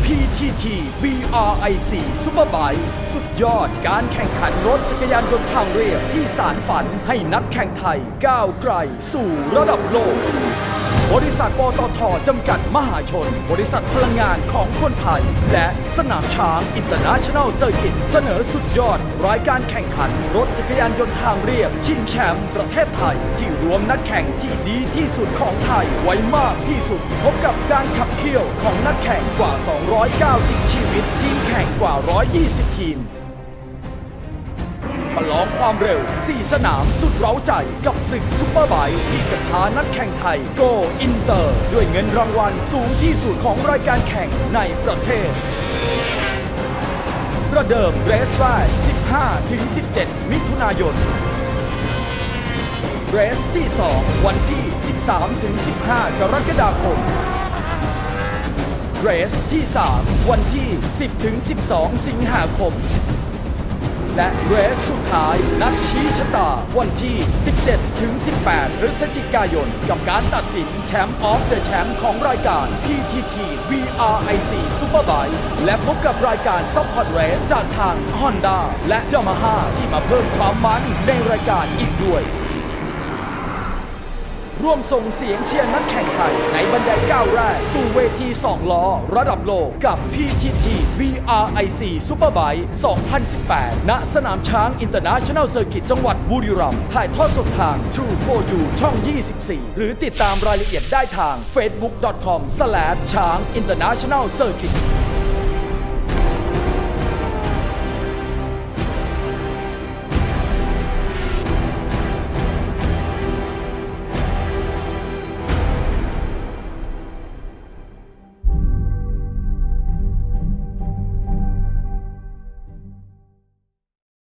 PTT BRIC Superbike สุดยอดการแข่งขันรถจักรยานยนต์ทางเรียบที่สานฝันให้นักแข่งไทยก้าวไกลสู่ระดับโลกบริษัทปตท.จำกัดมหาชนบริษัทพลังงานของคนไทยและสนามช้าง International Circuit เสนอสุดยอดรายการแข่งขันรถจักรยานยนต์ทางเรียบชิงแชมป์ประเทศไทยที่รวมนักแข่งที่ดีที่สุดของไทยไว้มากที่สุดพบกับการขับเคี่ยวของนักแข่งกว่า 290 ชีวิตทีมแข่งกว่า 120 ทีมประลองความเร็ว 4 สนามสุดเร้าใจกับศึกซุปเปอร์ไบค์ที่จะพานักแข่งไทยโกอินเตอร์ด้วยเงินรางวัลสูงที่สุดของรายการแข่งในประเทศประเดิมเรสแรก 15-17 มิถุนายนเรสที่ 2 วันที่ 13-15 กรกฎาคมเรสที่ 3 วันที่ 10-12 สิงหาคมและเรสสุดท้ายนัดชี้ชะตาวันที่ 17-18 พฤศจิกายนกับการตัดสินแชมป์ออฟเดอะแชมป์ของรายการ PTT BRIC Superbike และพบกับรายการ Support Race จากทาง Honda และ Yamaha ที่มาเพิ่มความมันในรายการอีกด้วยร่วมส่งเสียงเชียร์นักแข่งไทยในบันไดก้าวแรกสู่เวที 2 ล้อระดับโลกกับ PTT BRIC Superbike 2018 ณ สนามช้าง International Circuit จังหวัดบุรีรัมย์ถ่ายทอดสดทาง True 4U ช่อง 24 หรือติดตามรายละเอียดได้ทาง facebook.com/ช้าง International Circuit